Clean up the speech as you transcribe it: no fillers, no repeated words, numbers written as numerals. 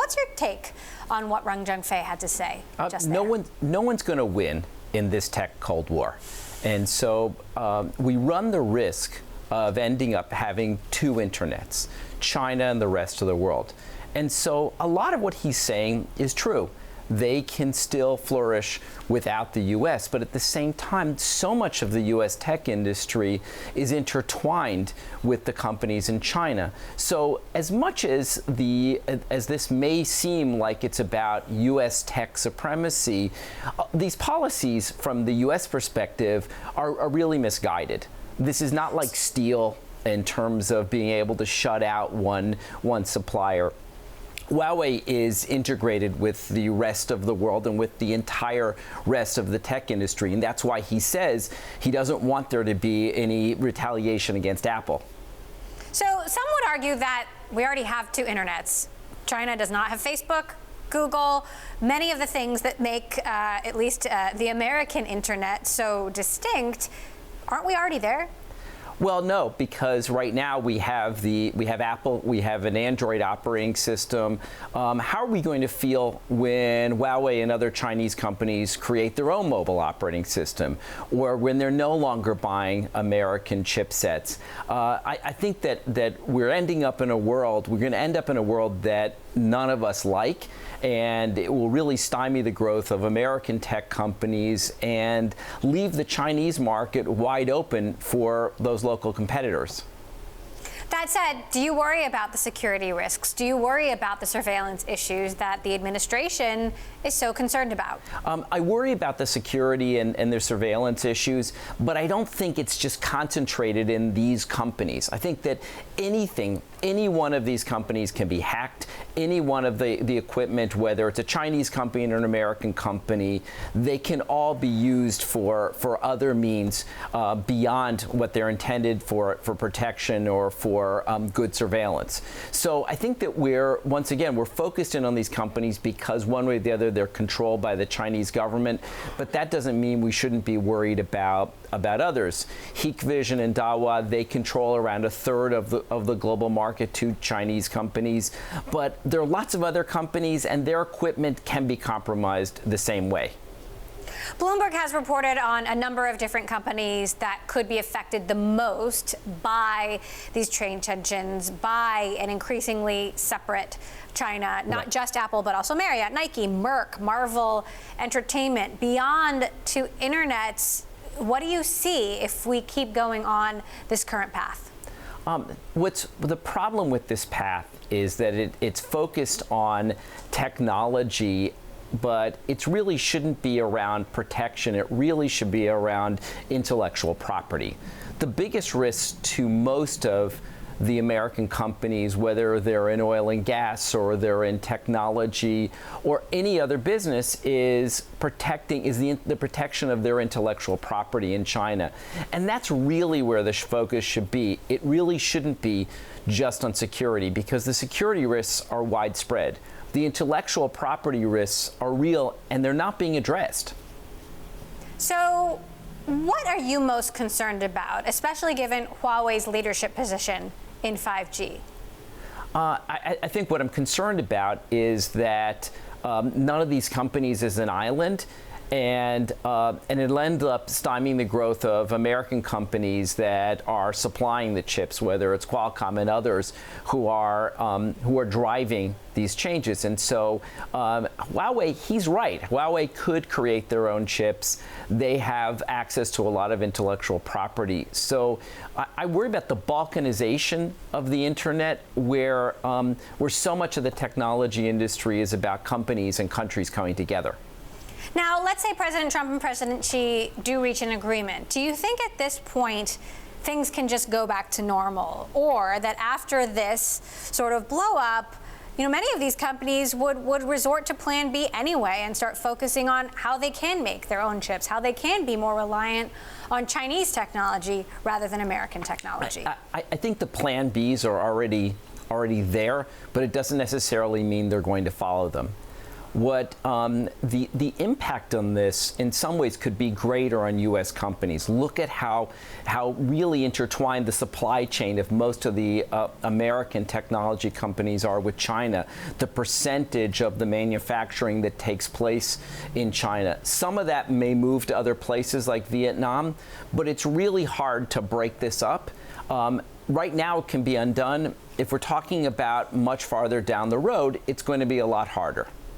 what's your take on what Reng Zhengfei had to say just there? there? No one's going to win in this tech Cold War. And so we run the risk of ending up having two internets, China and the rest of the world. And so a lot of what he's saying is true. They can still flourish without the U.S., but at the same time, so much of the U.S. tech industry is intertwined with the companies in China. So as much as this may seem like it's about U.S. tech supremacy, these policies from the U.S. perspective are really misguided. This is not like steel in terms of being able to shut out one supplier. Huawei is integrated with the rest of the world and with the entire rest of the tech industry, and that's why he says he doesn't want there to be any retaliation against Apple. So some would argue that we already have two internets. China does not have Facebook, Google, many of the things that make at least the American internet so distinct. Aren't we already there? Well, no, because right now we have Apple, we have an Android operating system. How are we going to feel when Huawei and other Chinese companies create their own mobile operating system, or when they're no longer buying American chipsets? I think that we're going to end up in a world that none of us like, and it will really stymie the growth of American tech companies and leave the Chinese market wide open for those local competitors. That said, do you worry about the security risks? Do you worry about the surveillance issues that the administration is so concerned about? I worry about the security and the surveillance issues, but I don't think it's just concentrated in these companies. I think that any one of these companies can be hacked. Any one of the equipment, whether it's a Chinese company or an American company, they can all be used for other means beyond what they're intended for protection or for good surveillance. So I think that we're focused in on these companies because one way or the other they're controlled by the Chinese government, but that doesn't mean we shouldn't be worried about others. Hikvision and Dahua, they control around a third of the global market to Chinese companies, but there are lots of other companies and their equipment can be compromised the same way. Bloomberg has reported on a number of different companies that could be affected the most by these trade tensions, by an increasingly separate China, not just Apple, but also Marriott, Nike, Merck, Marvel Entertainment. Beyond two internets, what do you see if we keep going on this current path? What's the problem with this path is that it's focused on technology, but it really shouldn't be around protection. It really should be around intellectual property. The biggest risk to most of the American companies, whether they're in oil and gas or they're in technology or any other business, is the protection of their intellectual property in China. And that's really where the focus should be. It really shouldn't be just on security, because the security risks are widespread. The intellectual property risks are real, and they're not being addressed. So what are you most concerned about, especially given Huawei's leadership position in 5G? I think what I'm concerned about is that none of these companies is an island, and it'll end up stymieing the growth of American companies that are supplying the chips, whether it's Qualcomm and others who are driving these changes. And so Huawei, he's right. Huawei could create their own chips. They have access to a lot of intellectual property. So I worry about the balkanization of the internet, where so much of the technology industry is about companies and countries coming together. Now, let's say President Trump and President Xi do reach an agreement. Do you think at this point things can just go back to normal, or that after this sort of blow up, many of these companies would resort to Plan B anyway and start focusing on how they can make their own chips, how they can be more reliant on Chinese technology rather than American technology? I think the Plan Bs are already there, but it doesn't necessarily mean they're going to follow them. what the impact on this in some ways could be greater on U.S. companies. Look at how really intertwined the supply chain of most of the American technology companies are with China, the percentage of the manufacturing that takes place in China. Some of that may move to other places like Vietnam, but it's really hard to break this up. Right now it can be undone. If we're talking about much farther down the road, it's going to be a lot harder.